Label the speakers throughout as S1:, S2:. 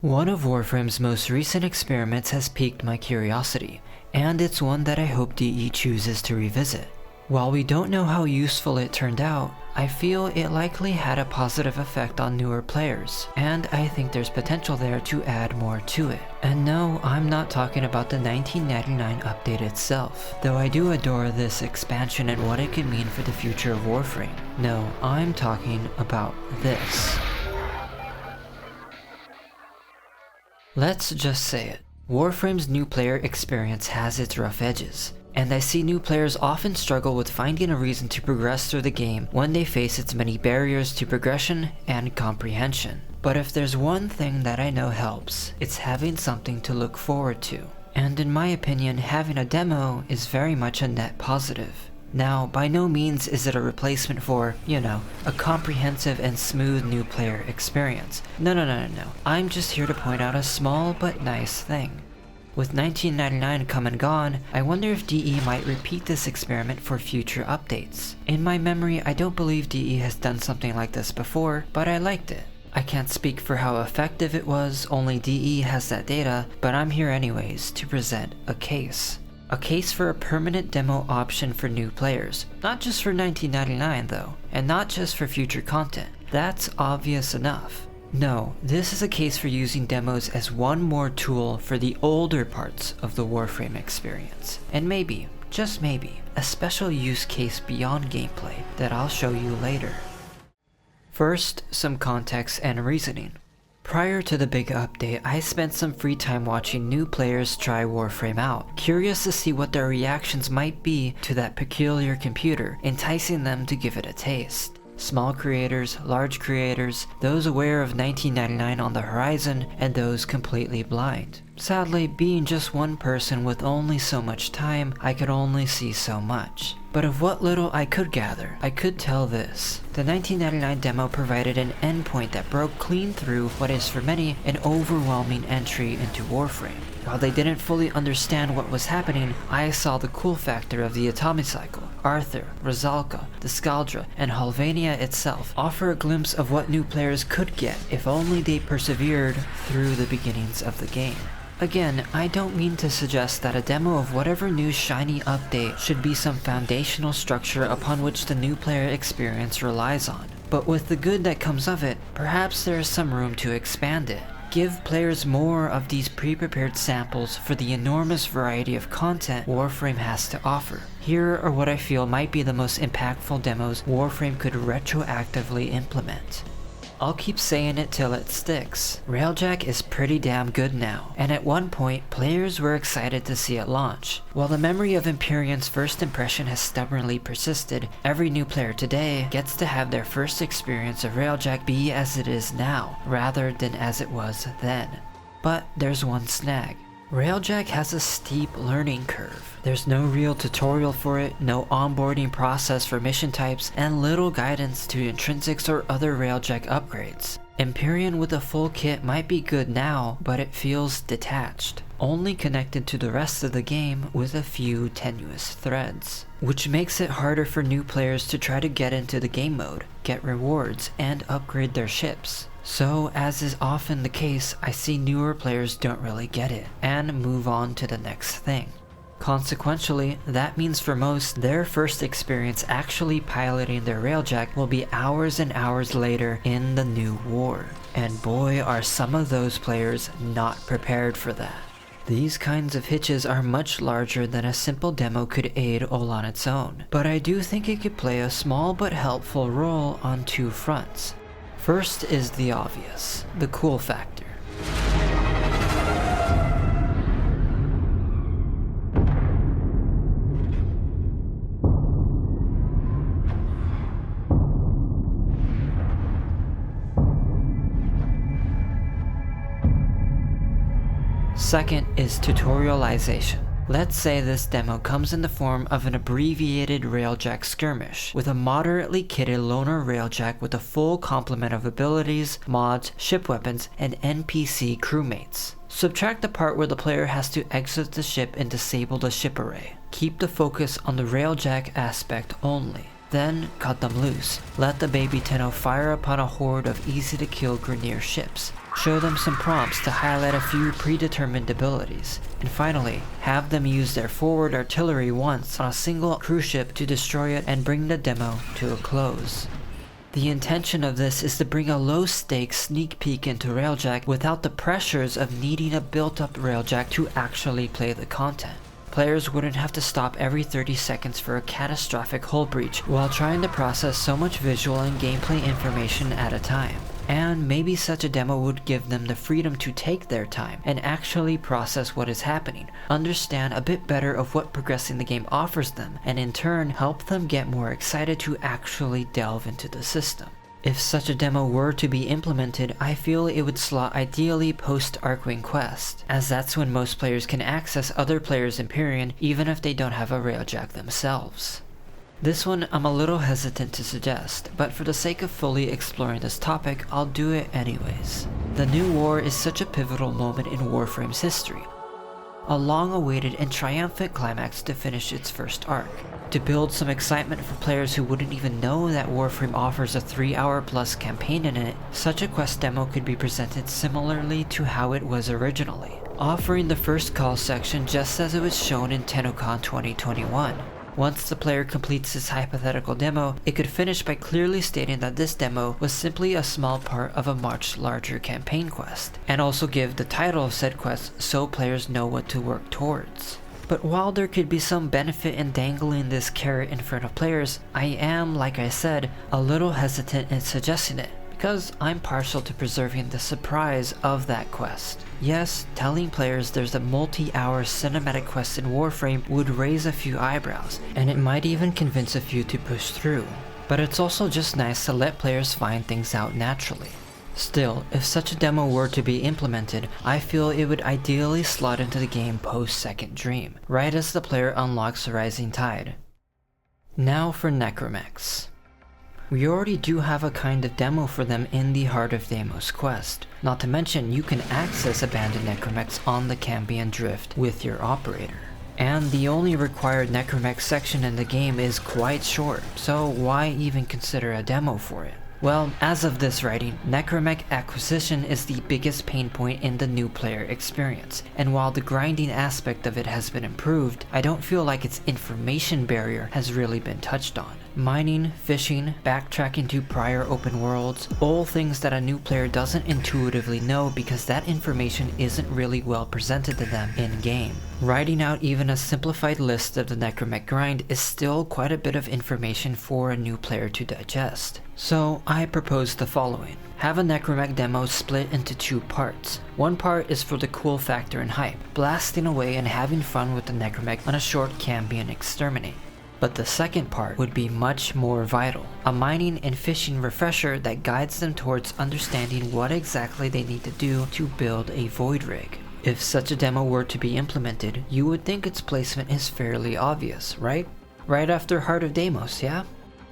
S1: One of Warframe's most recent experiments has piqued my curiosity, and it's one that I hope DE chooses to revisit. While we don't know how useful it turned out, I feel it likely had a positive effect on newer players, and I think there's potential there to add more to it. And no, I'm not talking about the 1999 update itself, though I do adore this expansion and what it could mean for the future of Warframe. No, I'm talking about this. Let's just say it. Warframe's new player experience has its rough edges, and I see new players often struggle with finding a reason to progress through the game when they face its many barriers to progression and comprehension. But if there's one thing that I know helps, it's having something to look forward to. And in my opinion, having a demo is very much a net positive. Now, by no means is it a replacement for, a comprehensive and smooth new player experience. No. I'm just here to point out a small but nice thing. With 1999 come and gone, I wonder if DE might repeat this experiment for future updates. In my memory, I don't believe DE has done something like this before, but I liked it. I can't speak for how effective it was, only DE has that data, but I'm here anyways to present a case. A case for a permanent demo option for new players. Not just for 1999 though, and not just for future content. That's obvious enough. No, this is a case for using demos as one more tool for the older parts of the Warframe experience. And maybe, just maybe, a special use case beyond gameplay that I'll show you later. First, some context and reasoning. Prior to the big update, I spent some free time watching new players try Warframe out, curious to see what their reactions might be to that peculiar computer, enticing them to give it a taste. Small creators, large creators, those aware of 1999 on the horizon, and those completely blind. Sadly, being just one person with only so much time, I could only see so much. But of what little I could gather, I could tell this. The 1999 demo provided an endpoint that broke clean through what is for many an overwhelming entry into Warframe. While they didn't fully understand what was happening, I saw the cool factor of the Atomic Cycle, Arthur, Rosalka, the Skaldra, and Halvania itself offer a glimpse of what new players could get if only they persevered through the beginnings of the game. Again, I don't mean to suggest that a demo of whatever new shiny update should be some foundational structure upon which the new player experience relies on. But with the good that comes of it, perhaps there is some room to expand it. Give players more of these pre-prepared samples for the enormous variety of content Warframe has to offer. Here are what I feel might be the most impactful demos Warframe could retroactively implement. I'll keep saying it till it sticks. Railjack is pretty damn good now, and at one point, players were excited to see it launch. While the memory of Empyrean's first impression has stubbornly persisted, every new player today gets to have their first experience of Railjack be as it is now, rather than as it was then. But there's one snag. Railjack has a steep learning curve. There's no real tutorial for it, no onboarding process for mission types, and little guidance to intrinsics or other Railjack upgrades. Empyrean with a full kit might be good now, but it feels detached, only connected to the rest of the game with a few tenuous threads, which makes it harder for new players to try to get into the game mode, get rewards, and upgrade their ships. So, as is often the case, I see newer players don't really get it, and move on to the next thing. Consequentially, that means for most, their first experience actually piloting their Railjack will be hours and hours later in the new war. And boy, are some of those players not prepared for that. These kinds of hitches are much larger than a simple demo could aid all on its own, but I do think it could play a small but helpful role on two fronts. First is the obvious, the cool factor. Second is tutorialization. Let's say this demo comes in the form of an abbreviated Railjack skirmish, with a moderately kitted loner Railjack with a full complement of abilities, mods, ship weapons, and NPC crewmates. Subtract the part where the player has to exit the ship and disable the ship array. Keep the focus on the Railjack aspect only. Then cut them loose. Let the baby Tenno fire upon a horde of easy to kill Grineer ships. show them some prompts to highlight a few predetermined abilities, and finally, have them use their forward artillery once on a single cruise ship to destroy it and bring the demo to a close. The intention of this is to bring a low-stakes sneak peek into Railjack without the pressures of needing a built-up Railjack to actually play the content. Players wouldn't have to stop every 30 seconds for a catastrophic hull breach while trying to process so much visual and gameplay information at a time. And maybe such a demo would give them the freedom to take their time and actually process what is happening, understand a bit better of what progressing the game offers them, and in turn help them get more excited to actually delve into the system. If such a demo were to be implemented, I feel it would slot ideally post Arcwing Quest, as that's when most players can access other players' Empyrean even if they don't have a Railjack themselves. This one I'm a little hesitant to suggest, but for the sake of fully exploring this topic, I'll do it anyways. The new war is such a pivotal moment in Warframe's history. A long-awaited and triumphant climax to finish its first arc. To build some excitement for players who wouldn't even know that Warframe offers a 3-hour plus campaign in it, such a quest demo could be presented similarly to how it was originally, offering the first call section just as it was shown in TennoCon 2021. Once the player completes this hypothetical demo, it could finish by clearly stating that this demo was simply a small part of a much larger campaign quest, and also give the title of said quest so players know what to work towards. But while there could be some benefit in dangling this carrot in front of players, I am, like I said, a little hesitant in suggesting it, because I'm partial to preserving the surprise of that quest. Yes, telling players there's a multi-hour cinematic quest in Warframe would raise a few eyebrows, and it might even convince a few to push through. But it's also just nice to let players find things out naturally. Still, if such a demo were to be implemented, I feel it would ideally slot into the game post-Second Dream, right as the player unlocks the Rising Tide. Now for Necramechs. We already do have a kind of demo for them in the Heart of Deimos quest. Not to mention, you can access abandoned Necramechs on the Cambion Drift with your operator. And the only required Necramech section in the game is quite short, so why even consider a demo for it? Well, as of this writing, Necramech acquisition is the biggest pain point in the new player experience, and while the grinding aspect of it has been improved, I don't feel like its information barrier has really been touched on. Mining, fishing, backtracking to prior open worlds, all things that a new player doesn't intuitively know because that information isn't really well presented to them in-game. Writing out even a simplified list of the Necramech grind is still quite a bit of information for a new player to digest. So I propose the following. Have a Necramech demo split into two parts. One part is for the cool factor and hype, blasting away and having fun with the Necramech on a short Cambion exterminate. But the second part would be much more vital, a mining and fishing refresher that guides them towards understanding what exactly they need to do to build a void rig. If such a demo were to be implemented, you would think its placement is fairly obvious, right? Right after Heart of Deimos, yeah?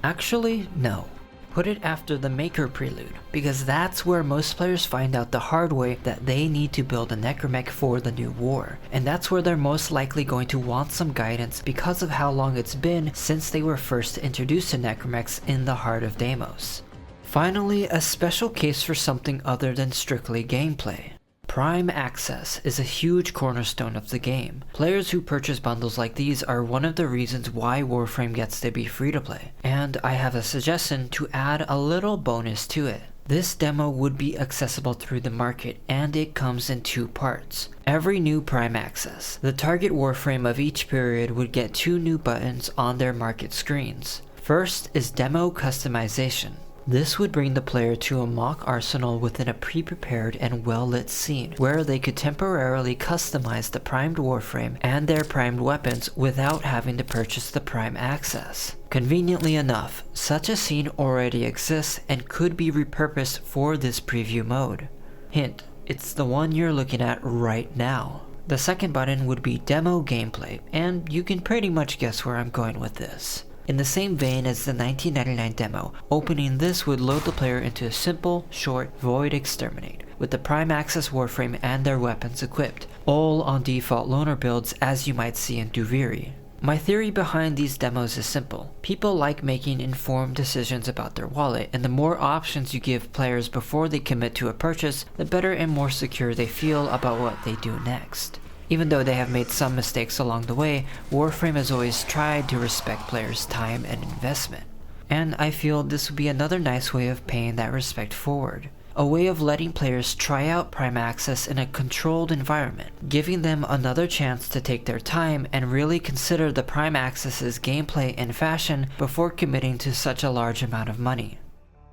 S1: Actually, no. Put it after the Maker Prelude, because that's where most players find out the hard way that they need to build a Necramech for the new war, and that's where they're most likely going to want some guidance because of how long it's been since they were first introduced to Necramechs in the Heart of Deimos. Finally, a special case for something other than strictly gameplay. Prime Access is a huge cornerstone of the game. Players who purchase bundles like these are one of the reasons why Warframe gets to be free to play, and I have a suggestion to add a little bonus to it. This demo would be accessible through the market, and it comes in two parts. Every new Prime Access, the target Warframe of each period would get 2 new buttons on their market screens. First is Demo Customization. This would bring the player to a mock arsenal within a pre-prepared and well-lit scene, where they could temporarily customize the primed Warframe and their primed weapons without having to purchase the Prime Access. Conveniently enough, such a scene already exists and could be repurposed for this preview mode. Hint, it's the one you're looking at right now. The second button would be Demo Gameplay, and you can pretty much guess where I'm going with this. In the same vein as the 1999 demo, opening this would load the player into a simple, short, Void Exterminate, with the Prime Access Warframe and their weapons equipped, all on default loner builds as you might see in Duviri. My theory behind these demos is simple. People like making informed decisions about their wallet, and the more options you give players before they commit to a purchase, the better and more secure they feel about what they do next. Even though they have made some mistakes along the way, Warframe has always tried to respect players' time and investment. And I feel this would be another nice way of paying that respect forward. A way of letting players try out Prime Access in a controlled environment, giving them another chance to take their time and really consider the Prime Access's gameplay and fashion before committing to such a large amount of money.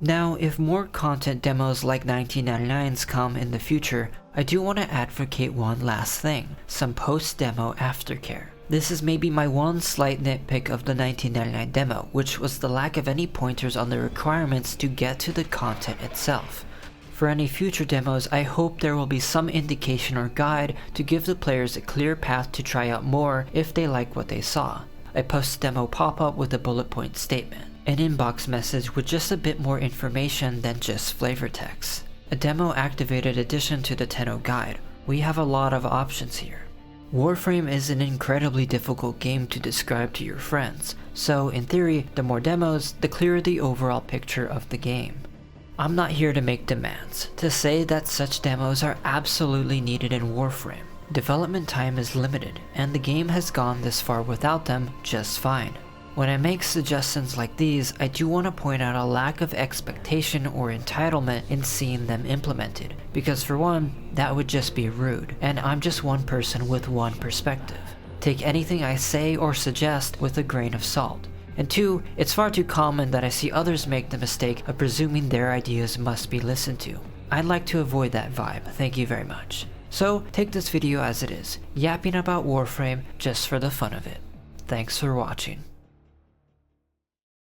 S1: Now, if more content demos like 1999's come in the future, I do want to advocate one last thing, some post-demo aftercare. This is maybe my one slight nitpick of the 1999 demo, which was the lack of any pointers on the requirements to get to the content itself. For any future demos, I hope there will be some indication or guide to give the players a clear path to try out more if they like what they saw. A post-demo pop-up with a bullet point statement. An inbox message with just a bit more information than just flavor text. A demo-activated addition to the Tenno guide. We have a lot of options here. Warframe is an incredibly difficult game to describe to your friends, so in theory, the more demos, the clearer the overall picture of the game. I'm not here to make demands, to say that such demos are absolutely needed in Warframe. Development time is limited, and the game has gone this far without them just fine. When I make suggestions like these, I do want to point out a lack of expectation or entitlement in seeing them implemented, because for one, that would just be rude, and I'm just one person with one perspective. Take anything I say or suggest with a grain of salt. And two, it's far too common that I see others make the mistake of presuming their ideas must be listened to. I'd like to avoid that vibe, thank you very much. So take this video as it is, yapping about Warframe just for the fun of it. Thanks for watching.